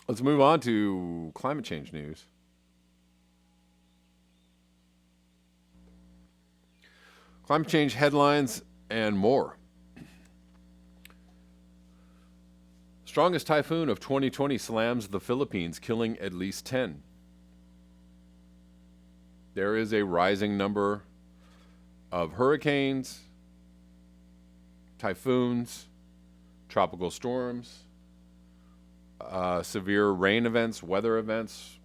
Let's move on to climate change news. Climate change headlines and more. Strongest typhoon of 2020 slams the Philippines, killing at least 10. There is a rising number of hurricanes, typhoons, tropical storms, severe rain events, weather events.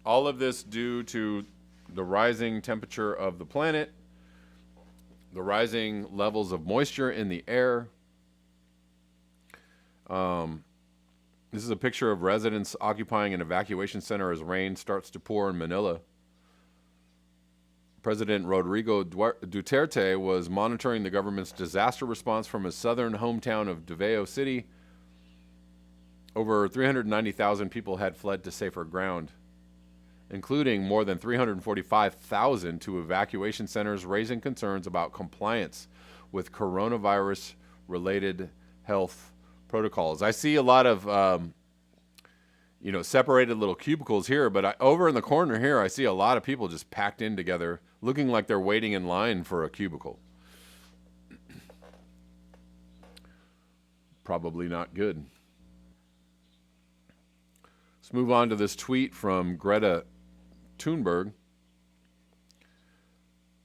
All of this due to the rising temperature of the planet, the rising levels of moisture in the air. This is a picture of residents occupying an evacuation center as rain starts to pour in Manila. President Rodrigo Duterte was monitoring the government's disaster response from his southern hometown of Davao City. Over 390,000 people had fled to safer ground, including more than 345,000 to evacuation centers, raising concerns about compliance with coronavirus-related health protocols. I see a lot of, separated little cubicles here, but over in the corner here, I see a lot of people just packed in together, looking like they're waiting in line for a cubicle. Probably not good. Let's move on to this tweet from Greta Thunberg.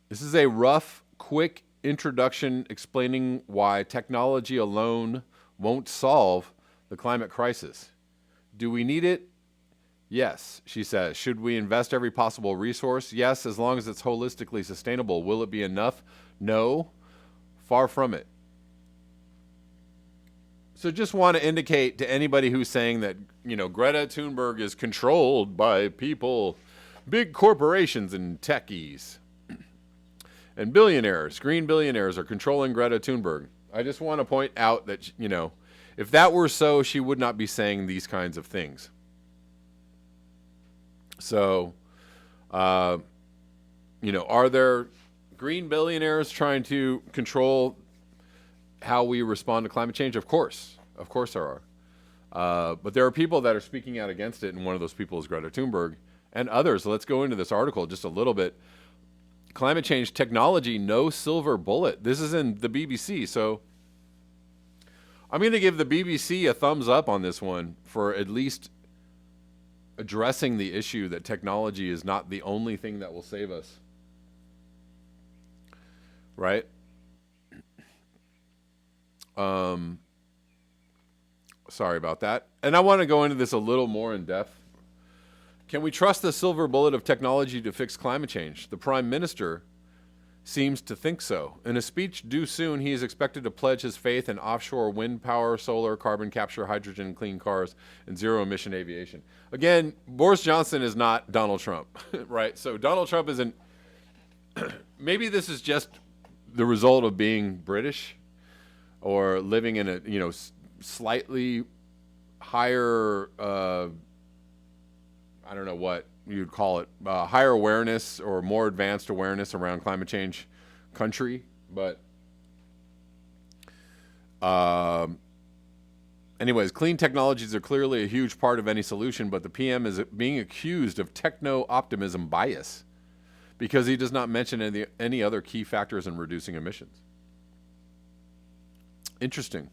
This is a rough, quick introduction explaining why technology alone won't solve the climate crisis. Do we need it? Yes, she says. Should we invest every possible resource? Yes, as long as it's holistically sustainable. Will it be enough? No, far from it. So just want to indicate to anybody who's saying that, Greta Thunberg is controlled by people, big corporations and techies, and billionaires, green billionaires are controlling Greta Thunberg. I just want to point out that, if that were so, she would not be saying these kinds of things. So, are there green billionaires trying to control how we respond to climate change? Of course there are. But there are people that are speaking out against it, and one of those people is Greta Thunberg and others. Let's go into this article just a little bit. Climate change technology, no silver bullet. This is in the BBC, so I'm going to give the BBC a thumbs up on this one for at least addressing the issue that technology is not the only thing that will save us. Right? Sorry about that. And I want to go into this a little more in depth. Can we trust the silver bullet of technology to fix climate change? The Prime Minister seems to think so. In a speech due soon, he is expected to pledge his faith in offshore wind power, solar, carbon capture, hydrogen, clean cars, and zero-emission aviation. Again, Boris Johnson is not Donald Trump, right? So Donald Trump isn't... Maybe this is just the result of being British or living in a, slightly higher... I don't know what you'd call it, higher awareness or more advanced awareness around climate change country. But anyways, clean technologies are clearly a huge part of any solution, but the PM is being accused of techno-optimism bias because he does not mention any other key factors in reducing emissions. Interesting.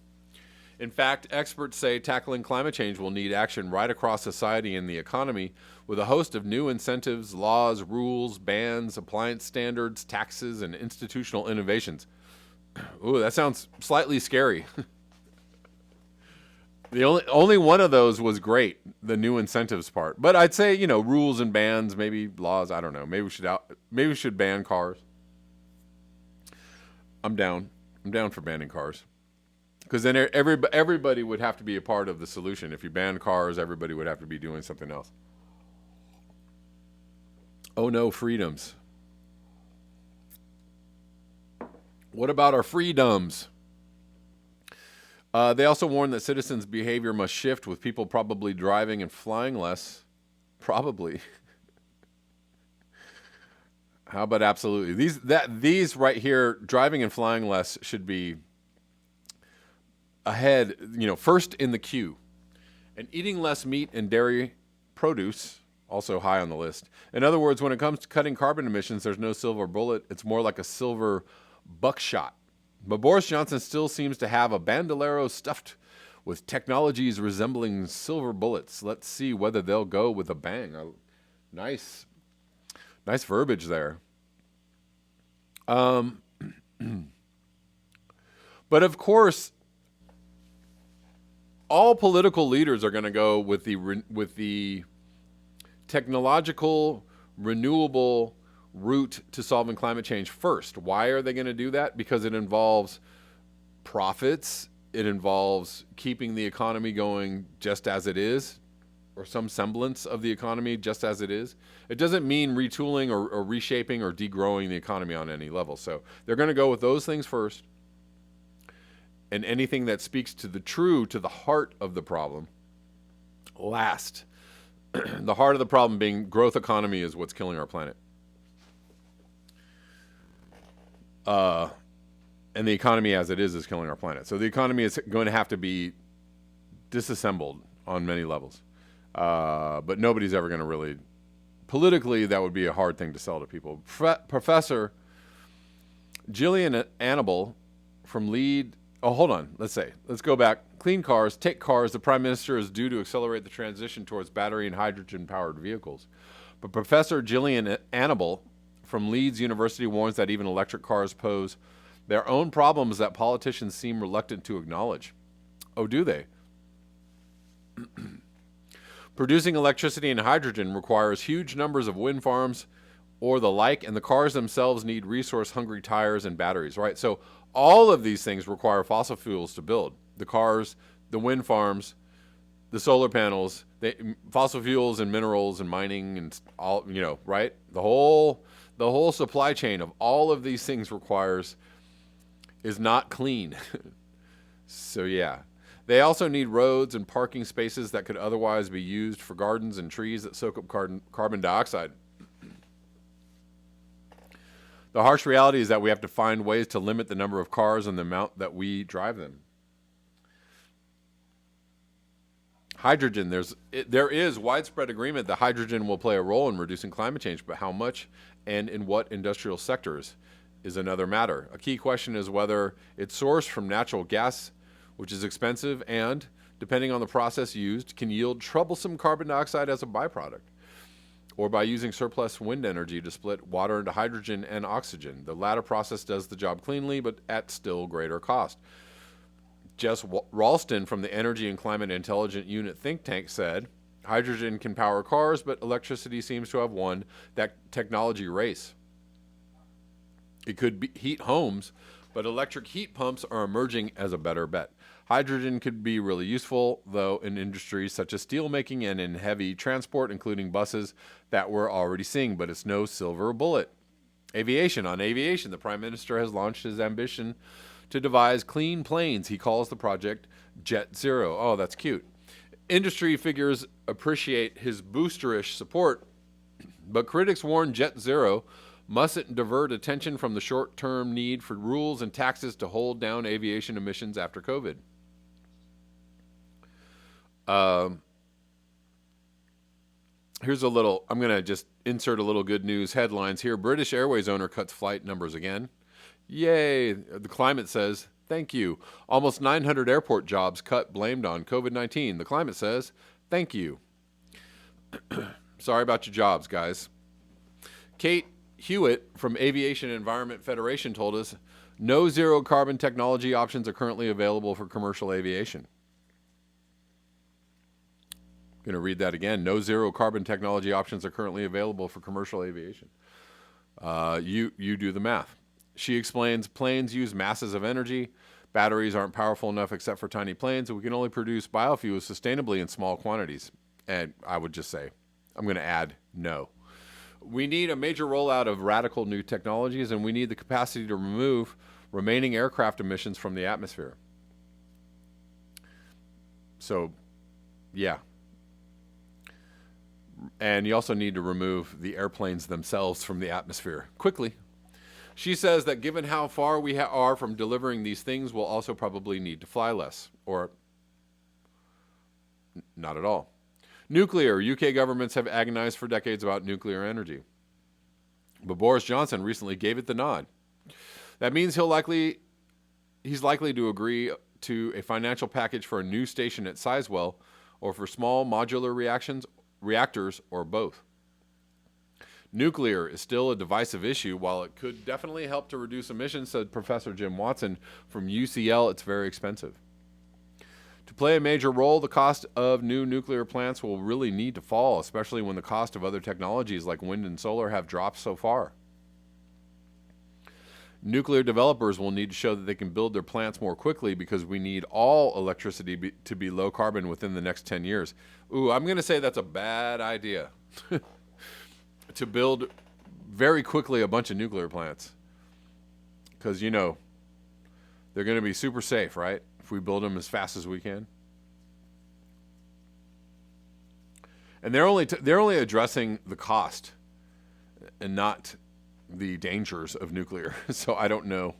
In fact, experts say tackling climate change will need action right across society and the economy with a host of new incentives, laws, rules, bans, appliance standards, taxes, and institutional innovations. Ooh, that sounds slightly scary. The only one of those was great, the new incentives part. But I'd say, rules and bans, maybe laws, I don't know. Maybe we should ban cars. I'm down. I'm down for banning cars. Because then everybody would have to be a part of the solution. If you ban cars, everybody would have to be doing something else. Oh no, freedoms. What about our freedoms? They also warn that citizens' behavior must shift, with people probably driving and flying less. Probably. How about absolutely? These right here, driving and flying less, should be ahead, first in the queue. And eating less meat and dairy produce, also high on the list. In other words, when it comes to cutting carbon emissions, there's no silver bullet. It's more like a silver buckshot. But Boris Johnson still seems to have a bandolero stuffed with technologies resembling silver bullets. Let's see whether they'll go with a bang. Nice verbiage there. But of course, all political leaders are going to go with the technological, renewable route to solving climate change first. Why are they going to do that? Because it involves profits. It involves keeping the economy going just as it is, or some semblance of the economy just as it is. It doesn't mean retooling or reshaping or degrowing the economy on any level. So they're going to go with those things first. And anything that speaks to the heart of the problem, last. The heart of the problem being growth economy is what's killing our planet. And the economy as it is killing our planet. So the economy is going to have to be disassembled on many levels. But nobody's ever going to really... Politically, that would be a hard thing to sell to people. Professor Gillian Annable from Lead... Oh, hold on. Let's go back. Clean cars, take cars. The Prime Minister is due to accelerate the transition towards battery and hydrogen-powered vehicles. But Professor Gillian Annable from Leeds University warns that even electric cars pose their own problems that politicians seem reluctant to acknowledge. Oh, do they? Producing electricity and hydrogen requires huge numbers of wind farms or the like, and the cars themselves need resource-hungry tires and batteries, right? So all of these things require fossil fuels to build. The cars, the wind farms, the solar panels, fossil fuels and minerals and mining and all, right? The whole supply chain of all of these things is not clean. So yeah. They also need roads and parking spaces that could otherwise be used for gardens and trees that soak up carbon dioxide. The harsh reality is that we have to find ways to limit the number of cars and the amount that we drive them. Hydrogen, there is widespread agreement that hydrogen will play a role in reducing climate change, but how much and in what industrial sectors is another matter. A key question is whether it's sourced from natural gas, which is expensive and, depending on the process used, can yield troublesome carbon dioxide as a byproduct, or by using surplus wind energy to split water into hydrogen and oxygen. The latter process does the job cleanly, but at still greater cost. Jess Ralston from the Energy and Climate Intelligence Unit think tank said, hydrogen can power cars, but electricity seems to have won that technology race. It could heat homes, but electric heat pumps are emerging as a better bet. Hydrogen could be really useful, though, in industries such as steelmaking and in heavy transport, including buses that we're already seeing, but it's no silver bullet. Aviation. On aviation, the Prime Minister has launched his ambition to devise clean planes. He calls the project Jet Zero. Oh, that's cute. Industry figures appreciate his boosterish support, but critics warn Jet Zero mustn't divert attention from the short-term need for rules and taxes to hold down aviation emissions after COVID. Here's I'm going to just insert a little good news headlines here. British Airways owner cuts flight numbers again. Yay. The Climate says, thank you. Almost 900 airport jobs cut blamed on COVID-19. The Climate says, thank you. Sorry about your jobs, guys. Kate Hewitt from Aviation Environment Federation told us, no zero carbon technology options are currently available for commercial aviation. I'm going to read that again. No zero carbon technology options are currently available for commercial aviation. You do the math. She explains planes use masses of energy. Batteries aren't powerful enough except for tiny planes, and we can only produce biofuels sustainably in small quantities. And I would just say, I'm going to add no. We need a major rollout of radical new technologies, and we need the capacity to remove remaining aircraft emissions from the atmosphere. So, yeah. And you also need to remove the airplanes themselves from the atmosphere quickly. She says that given how far we are from delivering these things, we'll also probably need to fly less. Not at all. Nuclear. UK governments have agonized for decades about nuclear energy. But Boris Johnson recently gave it the nod. That means he's likely to agree to a financial package for a new station at Sizewell, or for small modular reactors, or both. Nuclear is still a divisive issue. While it could definitely help to reduce emissions, said Professor Jim Watson from UCL, it's very expensive. To play a major role, the cost of new nuclear plants will really need to fall, especially when the cost of other technologies like wind and solar have dropped so far. Nuclear developers will need to show that they can build their plants more quickly, because we need all electricity to be low carbon within the next 10 years. Ooh, I'm going to say that's a bad idea. To build very quickly a bunch of nuclear plants. Because, they're going to be super safe, right? If we build them as fast as we can. And they're only addressing the cost and not the dangers of nuclear. So I don't know.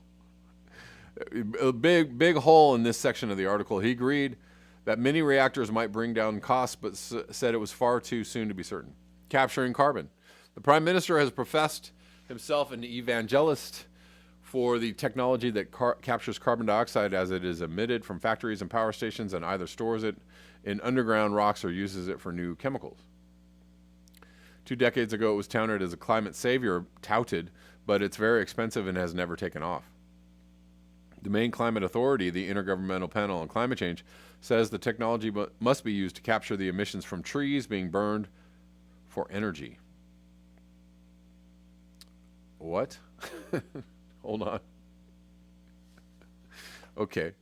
A big hole in this section of the article. He agreed that many reactors might bring down costs, but said it was far too soon to be certain. Capturing carbon. The Prime Minister has professed himself an evangelist for the technology that captures carbon dioxide as it is emitted from factories and power stations, and either stores it in underground rocks or uses it for new chemicals. 2 decades ago, it was touted as a climate savior, but it's very expensive and has never taken off. The main climate authority, the Intergovernmental Panel on Climate Change, says the technology must be used to capture the emissions from trees being burned for energy. What? Hold on. Okay.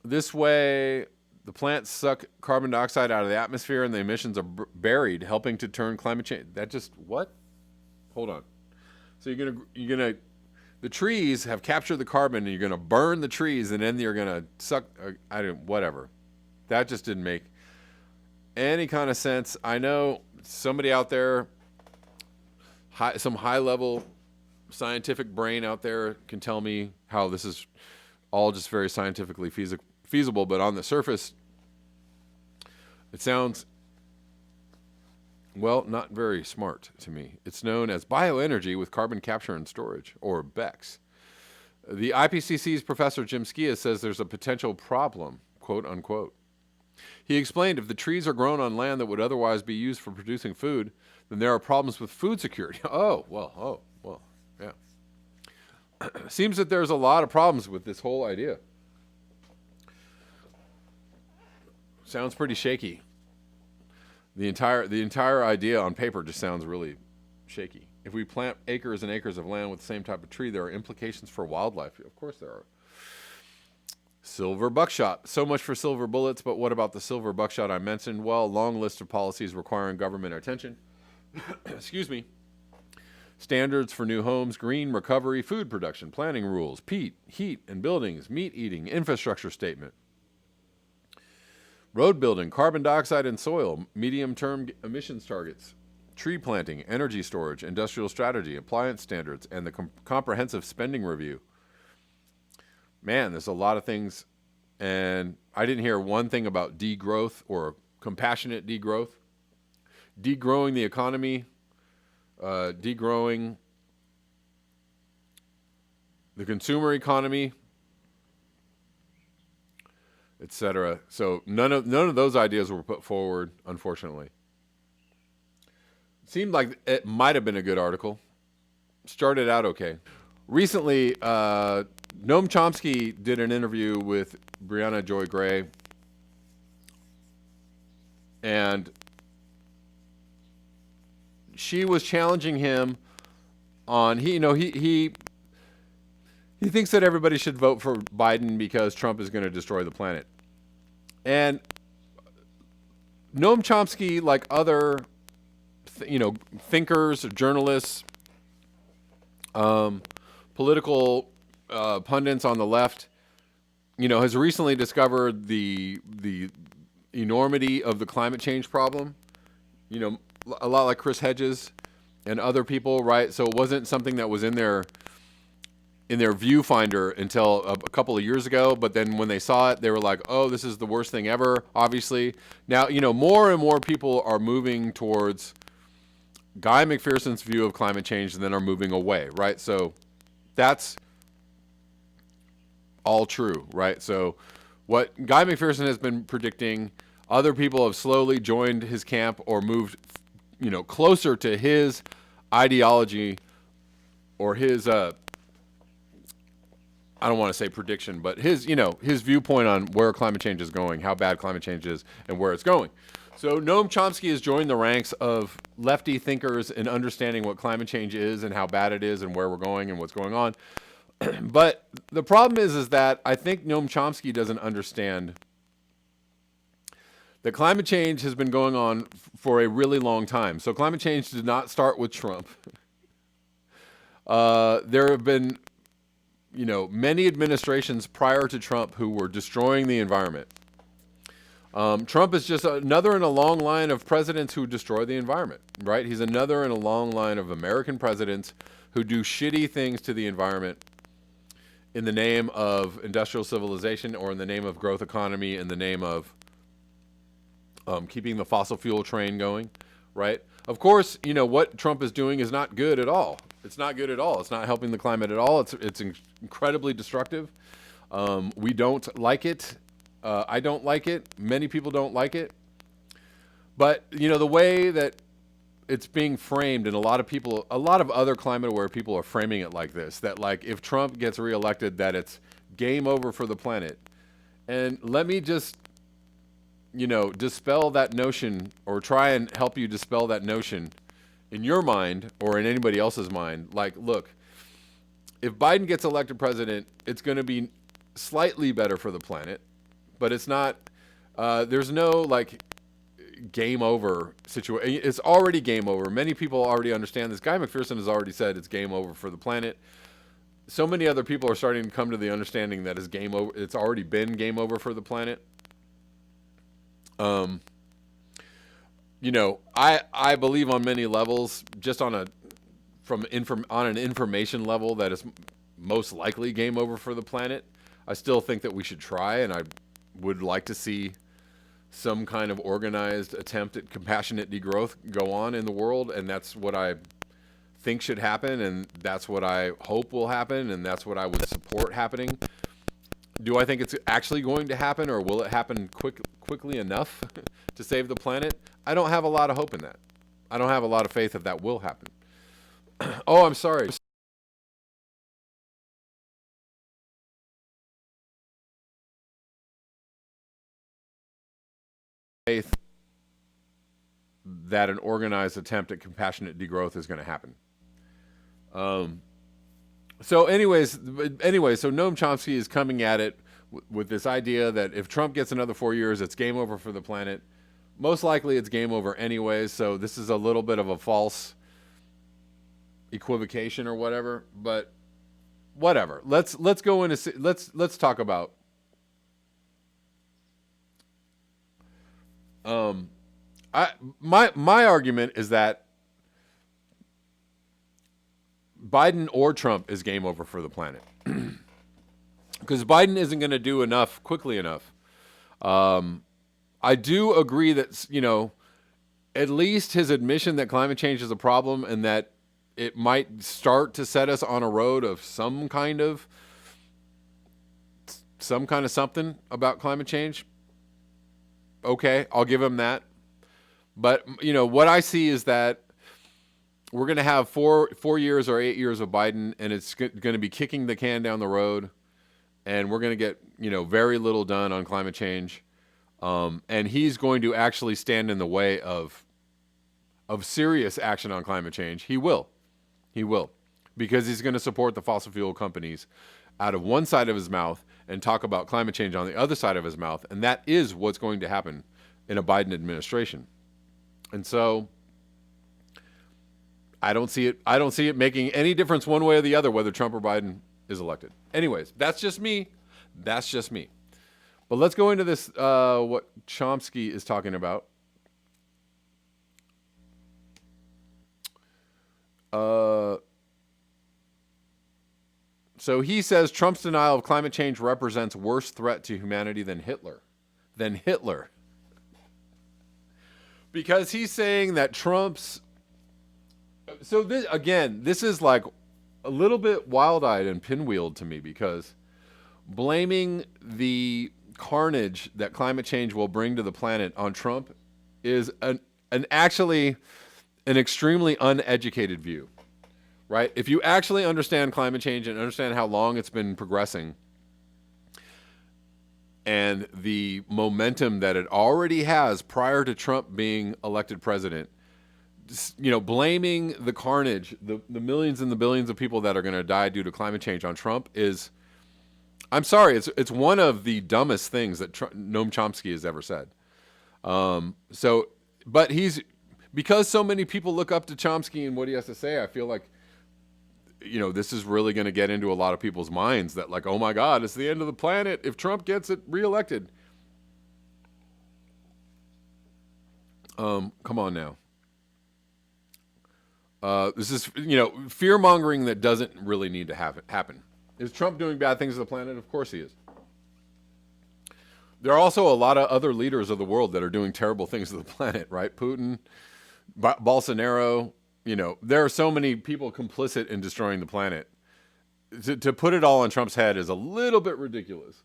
This way, the plants suck carbon dioxide out of the atmosphere, and the emissions are buried, helping to turn climate change. That just what? Hold on. So the trees have captured the carbon, and you're gonna burn the trees, and then you're gonna suck. Whatever. That just didn't make any kind of sense. I know somebody out there, some high-level scientific brain out there, can tell me how this is all just very scientifically feasible, but on the surface, it sounds, well, not very smart to me. It's known as bioenergy with carbon capture and storage, or BECCS. The IPCC's Professor Jim Skia says there's a potential problem, quote unquote. He explained if the trees are grown on land that would otherwise be used for producing food, then there are problems with food security. Yeah. Seems that there's a lot of problems with this whole idea. Sounds pretty shaky. The entire idea on paper just sounds really shaky. If we plant acres and acres of land with the same type of tree, there are implications for wildlife. Of course there are. Silver buckshot. So much for silver bullets, but what about the silver buckshot I mentioned? Well, long list of policies requiring government attention. Excuse me. Standards for new homes, green recovery, food production, planning rules, peat, heat and buildings, meat eating, infrastructure statement. Road building, carbon dioxide and soil, medium-term emissions targets, tree planting, energy storage, industrial strategy, appliance standards, and the comprehensive spending review. Man, there's a lot of things, and I didn't hear one thing about degrowth or compassionate degrowth. Degrowing the economy, degrowing the consumer economy, etc. So none of those ideas were put forward, unfortunately. Seemed like it might have been a good article. Started out okay. Recently, Noam Chomsky did an interview with Brianna Joy Gray, and she was challenging him on he thinks that everybody should vote for Biden because Trump is going to destroy the planet. And Noam Chomsky, like other thinkers, journalists, political pundits on the left, has recently discovered the enormity of the climate change problem. A lot like Chris Hedges and other people, right? So it wasn't something that was in their in their viewfinder until a couple of years ago. But then when they saw it, they were like, oh, this is the worst thing ever, obviously. Now, more and more people are moving towards Guy McPherson's view of climate change and then are moving away, right? So that's all true, right? So what Guy McPherson has been predicting, other people have slowly joined his camp or moved, closer to his ideology or his, I don't want to say prediction, but his viewpoint on where climate change is going, how bad climate change is, and where it's going. So Noam Chomsky has joined the ranks of lefty thinkers in understanding what climate change is and how bad it is and where we're going and what's going on. But the problem is that I think Noam Chomsky doesn't understand that climate change has been going on for a really long time. So climate change did not start with Trump. There have been, many administrations prior to Trump who were destroying the environment. Trump is just another in a long line of presidents who destroy the environment, right? He's another in a long line of American presidents who do shitty things to the environment in the name of industrial civilization or in the name of growth economy, in the name of keeping the fossil fuel train going, right? Of course, what Trump is doing is not good at all. It's not good at all. It's not helping the climate at all. It's incredibly destructive. We don't like it. I don't like it. Many people don't like it. But, the way that it's being framed, and a lot of other climate-aware people are framing it like this, that like if Trump gets reelected, that it's game over for the planet. And let me just, dispel that notion, or try and help you dispel that notion in your mind or in anybody else's mind. Like, look, if Biden gets elected president, it's going to be slightly better for the planet, but it's not, there's no like game over situation. It's already game over. Many people already understand this. Guy McPherson has already said it's game over for the planet. So many other people are starting to come to the understanding that it's game over. It's already been game over for the planet. I believe on many levels, just on an information level, that it's most likely game over for the planet. I still think that we should try, and I would like to see some kind of organized attempt at compassionate degrowth go on in the world, and that's what I think should happen, and that's what I hope will happen, and that's what I would support happening. Do I think it's actually going to happen, or will it happen quickly enough to save the planet? I don't have a lot of hope in that. I don't have a lot of faith that will happen. Oh, I'm sorry. Faith that an organized attempt at compassionate degrowth is going to happen. So Noam Chomsky is coming at it with this idea that if Trump gets another 4 years, it's game over for the planet. Most likely it's game over anyways, so this is a little bit of a false equivocation or whatever, but whatever. Let's go into let's talk about my argument is that Biden or Trump is game over for the planet. Because Biden isn't going to do enough quickly enough. I do agree that, at least his admission that climate change is a problem and that it might start to set us on a road of some kind of something about climate change. Okay, I'll give him that. But, what I see is that we're going to have 4 years or 8 years of Biden, and it's going to be kicking the can down the road, and we're going to get, very little done on climate change. And he's going to actually stand in the way of serious action on climate change. He will, because he's going to support the fossil fuel companies out of one side of his mouth and talk about climate change on the other side of his mouth. And that is what's going to happen in a Biden administration. And so I don't see it making any difference one way or the other whether Trump or Biden is elected. Anyways, that's just me. But let's go into this, what Chomsky is talking about. So So he says Trump's denial of climate change represents worse threat to humanity than Hitler. Because he's saying that Trump's... So this is like a little bit wild-eyed and pinwheeled to me, because blaming the carnage that climate change will bring to the planet on Trump is actually an extremely uneducated view, right? If you actually understand climate change and understand how long it's been progressing and the momentum that it already has prior to Trump being elected president, blaming the carnage, the millions and the billions of people that are going to die due to climate change on Trump is, I'm sorry, it's one of the dumbest things that Noam Chomsky has ever said. But because so many people look up to Chomsky and what he has to say, I feel like, this is really going to get into a lot of people's minds that, like, oh my God, it's the end of the planet if Trump gets it reelected. Come on now. This is, fear mongering that doesn't really need to happen. Is Trump doing bad things to the planet? Of course he is. There are also a lot of other leaders of the world that are doing terrible things to the planet, right? Putin, Bolsonaro, there are so many people complicit in destroying the planet. To put it all on Trump's head is a little bit ridiculous.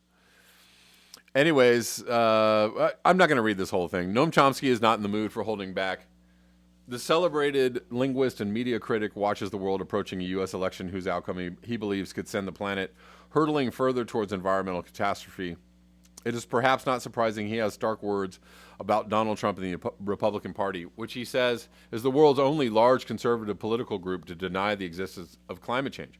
Anyways, I'm not going to read this whole thing. Noam Chomsky is not in the mood for holding back. The celebrated linguist and media critic watches the world approaching a U.S. election whose outcome he believes could send the planet hurtling further towards environmental catastrophe. It is perhaps not surprising he has stark words about Donald Trump and the Republican Party, which he says is the world's only large conservative political group to deny the existence of climate change.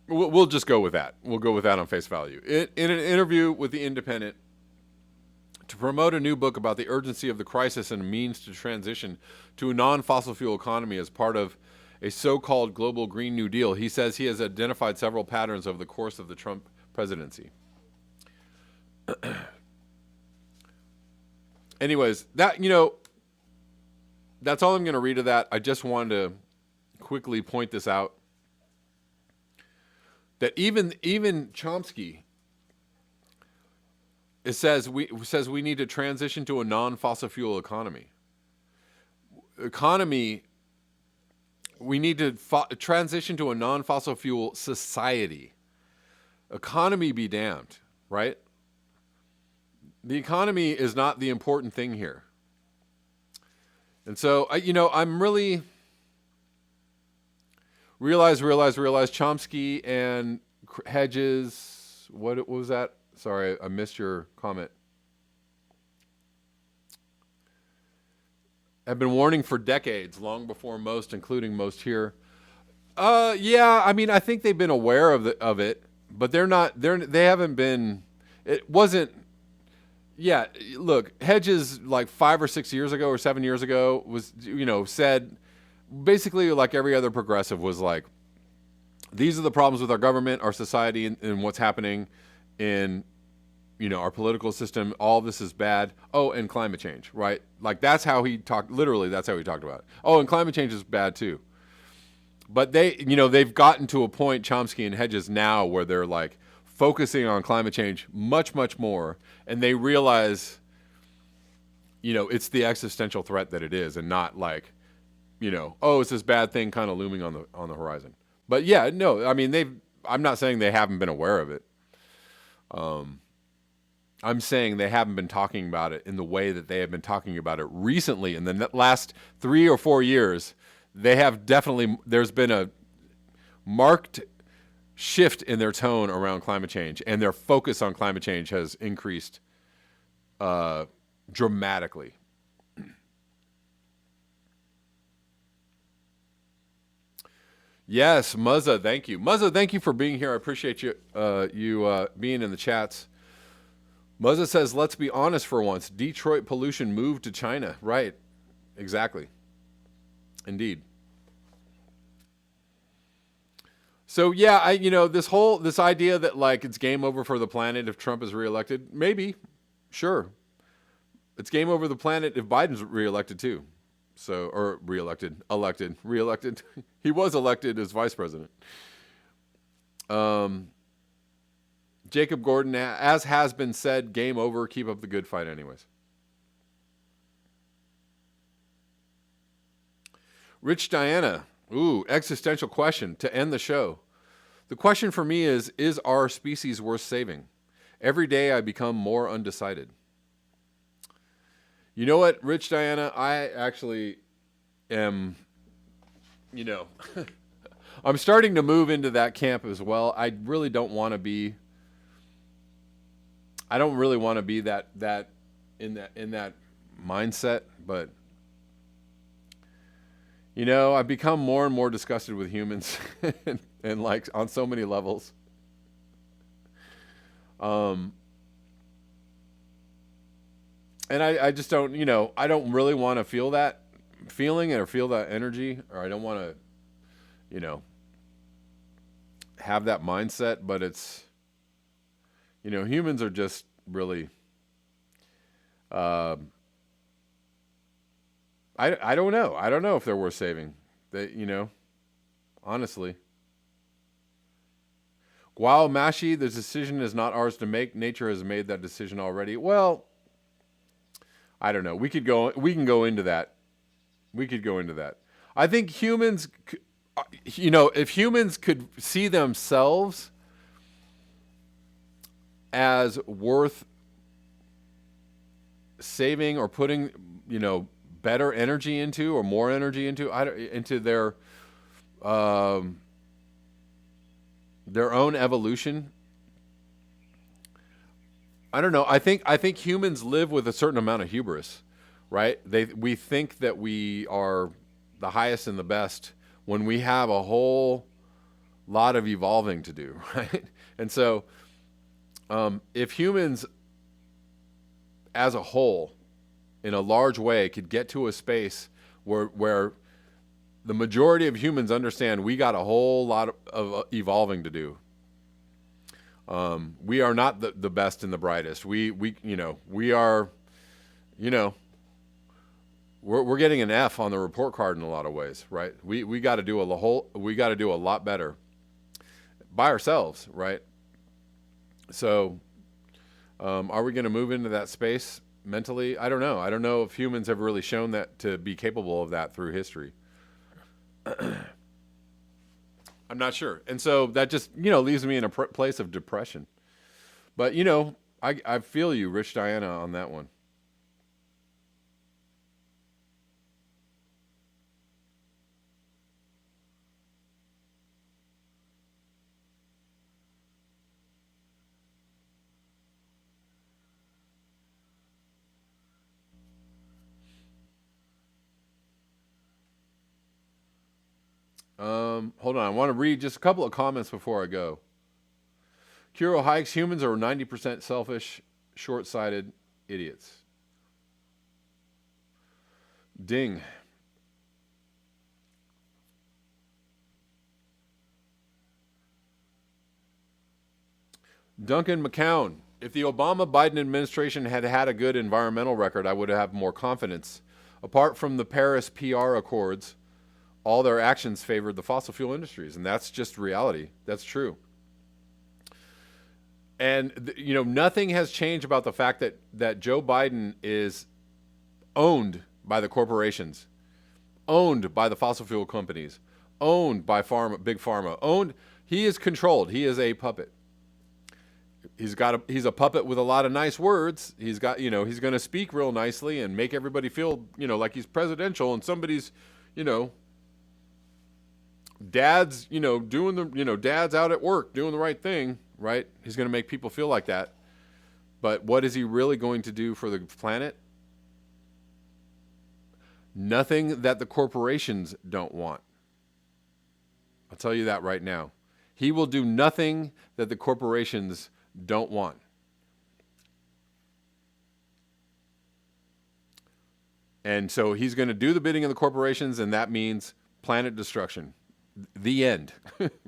We'll just go with that. We'll go with that on face value. In an interview with The Independent, to promote a new book about the urgency of the crisis and a means to transition to a non-fossil fuel economy as part of a so-called global Green New Deal, he says he has identified several patterns over the course of the Trump presidency. Anyways, that's all I'm going to read of that. I just wanted to quickly point this out, that even Chomsky, it says we need to transition to a non-fossil fuel economy. We need to transition to a non-fossil fuel society. Economy be damned, right? The economy is not the important thing here. And so, I'm really realize Chomsky and Hedges, what was that? Sorry, I missed your comment. Have been warning for decades, long before most, including most here. I think they've been aware of it, but they haven't been, it wasn't, look, Hedges like 5 or 6 years ago or 7 years ago was, said basically like every other progressive was like, these are the problems with our government, our society, and what's happening in, our political system. All this is bad. Oh, and climate change, right? Like that's how he talked. Literally, that's how he talked about it. Oh, and climate change is bad too. But they've gotten to a point, Chomsky and Hedges now, where they're like focusing on climate change much, much more, and they realize, it's the existential threat that it is, and not like, it's this bad thing kind of looming on the horizon. But I'm not saying they haven't been aware of it. I'm saying they haven't been talking about it in the way that they have been talking about it recently. In the last 3 or 4 years, there's been a marked shift in their tone around climate change, and their focus on climate change has increased dramatically. Yes, Muzza, thank you. Muzza, thank you for being here. I appreciate you being in the chats. Muzza says, let's be honest for once. Detroit pollution moved to China. Right. Exactly. Indeed. So yeah, this idea that like it's game over for the planet if Trump is reelected, maybe, sure. It's game over the planet if Biden's reelected too. So, or reelected. He was elected as vice president. Jacob Gordon, as has been said, game over. Keep up the good fight anyways. Rich Diana, ooh, existential question to end the show. The question for me is our species worth saving? Every day I become more undecided. You know what, Rich Diana, I actually am, I'm starting to move into that camp as well. I really don't want to be, that in that mindset, but I've become more and more disgusted with humans and like on so many levels. And I just don't, I don't really want to feel that feeling or feel that energy, or I don't want to, have that mindset, but it's, humans are just really, I don't know. I don't know if they're worth saving. Honestly. Wow, Mashi, the decision is not ours to make. Nature has made that decision already. Well, I don't know. We can go into that. I think humans, if humans could see themselves as worth saving or putting, better energy into or more energy into their own evolution. I don't know. I think humans live with a certain amount of hubris, right? We think that we are the highest and the best when we have a whole lot of evolving to do, right? And so, if humans as a whole, in a large way, could get to a space where the majority of humans understand we got a whole lot of evolving to do. We are not the best and the brightest. We are, we're getting an F on the report card in a lot of ways, right? We got to do a lot better by ourselves, right? So, are we going to move into that space mentally? I don't know. I don't know if humans have really shown that to be capable of that through history. I'm not sure. And so that just, leaves me in a place of depression. But, I feel you, Rich Diana, on that one. Hold on. I want to read just a couple of comments before I go. Kuro Hikes, humans are 90% selfish, short-sighted idiots. Ding. Duncan McCown, if the Obama-Biden administration had had a good environmental record, I would have more confidence. Apart from the Paris PR Accords, all their actions favored the fossil fuel industries, and that's just reality. That's true. And, nothing has changed about the fact that Joe Biden is owned by the corporations, owned by the fossil fuel companies, owned by big pharma, he is controlled. He is a puppet. He's a puppet with a lot of nice words. He's got, he's going to speak real nicely and make everybody feel, like he's presidential and somebody's, dad's, doing the, dad's out at work doing the right thing, right? He's going to make people feel like that. But what is he really going to do for the planet? Nothing that the corporations don't want. I'll tell you that right now. He will do nothing that the corporations don't want. And so he's going to do the bidding of the corporations, and that means planet destruction. The end,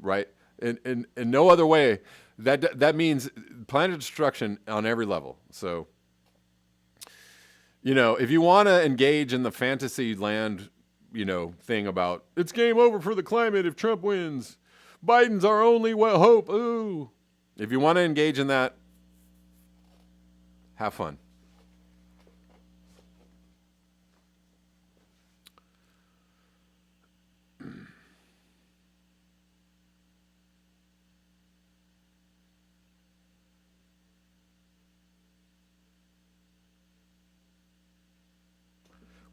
right? In no other way. That means planet destruction on every level. So, If you want to engage in the fantasy land, thing about it's game over for the climate if Trump wins, Biden's our only hope. Ooh. If you want to engage in that, have fun.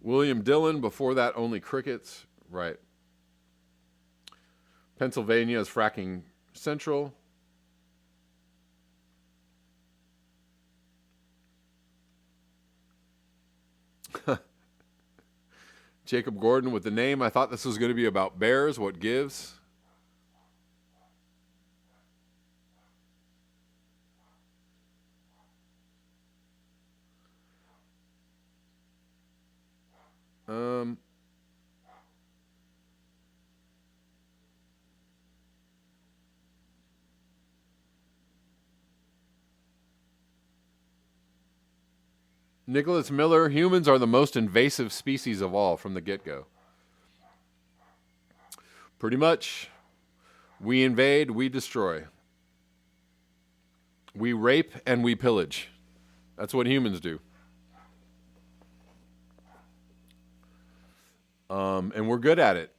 William Dillon, before that, only crickets. Right. Pennsylvania is fracking central. Jacob Gordon with the name. I thought this was going to be about bears. What gives? Nicholas Miller, humans are the most invasive species of all from the get-go. Pretty much. We invade, we destroy. We rape and we pillage. That's what humans do. And we're good at it.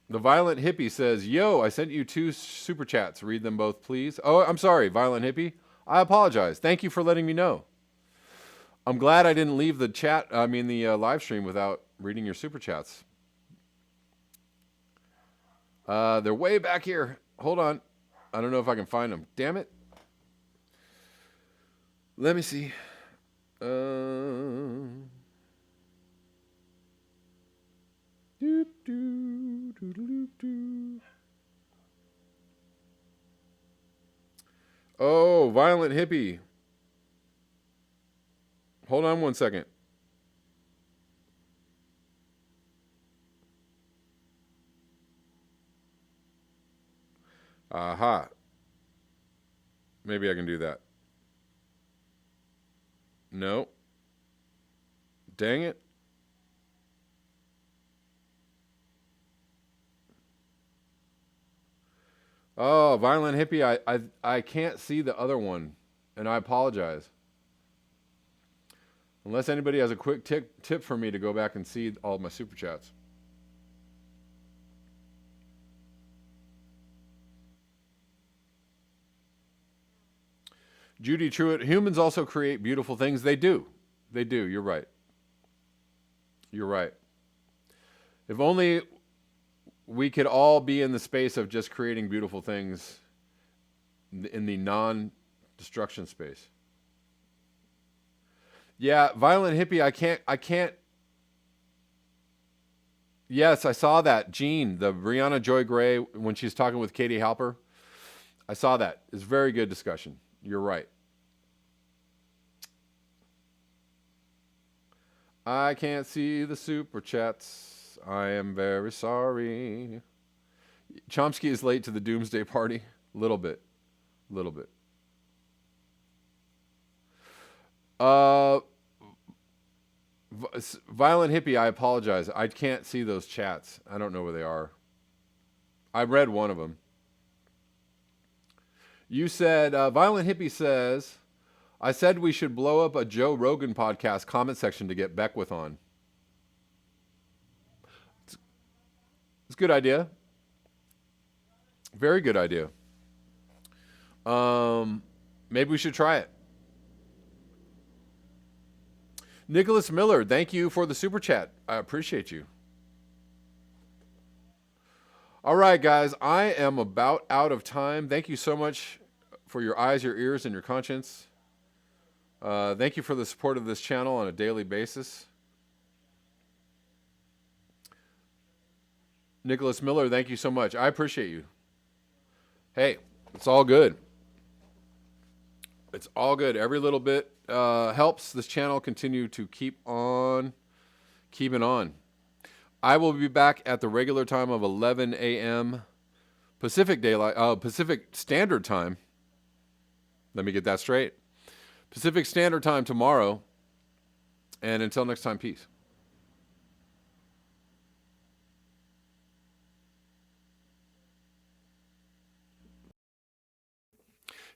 The Violent Hippie says, yo, I sent you 2 super chats. Read them both, please. Oh, I'm sorry, Violent Hippie. I apologize. Thank you for letting me know. I'm glad I didn't leave the live stream without reading your super chats. They're way back here. Hold on. I don't know if I can find them. Damn it. Let me see. Oh, Violent Hippie. Hold on one second. Aha. Maybe I can do that. No. Dang it. Oh, Violent Hippie, I can't see the other one, and I apologize. Unless anybody has a quick tip for me to go back and see all of my super chats. Judy Truitt, humans also create beautiful things. They do. They do. You're right. You're right. If only we could all be in the space of just creating beautiful things in the non-destruction space. Yeah, Violent Hippie, I can't. Yes, I saw that. Jean, the Brianna Joy Gray, when she's talking with Katie Halper. I saw that. It's a very good discussion. You're right. I can't see the super chats. I am very sorry. Chomsky is late to the doomsday party. Little bit. Violent Hippie, I apologize. I can't see those chats. I don't know where they are. I read one of them. You said, Violent Hippie says, I said we should blow up a Joe Rogan podcast comment section to get Beckwith on. It's a good idea. Very good idea. Maybe we should try it. Nicholas Miller, thank you for the super chat. I appreciate you. All right, guys, I am about out of time. Thank you so much for your eyes, your ears, and your conscience. Thank you for the support of this channel on a daily basis. Nicholas Miller, thank you so much. I appreciate you. Hey, it's all good. It's all good. Every little bit helps this channel continue to keep on keeping on. I will be back at the regular time of 11 a.m. Pacific Standard Time. Let me get that straight. Pacific Standard Time tomorrow. And until next time, peace.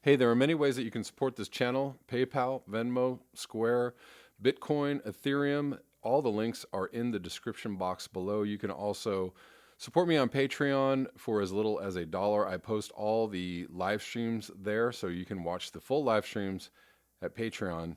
Hey, there are many ways that you can support this channel: PayPal, Venmo, Square, Bitcoin, Ethereum. All the links are in the description box below. You can also support me on Patreon for as little as $1. I post all the live streams there, so you can watch the full live streams at Patreon.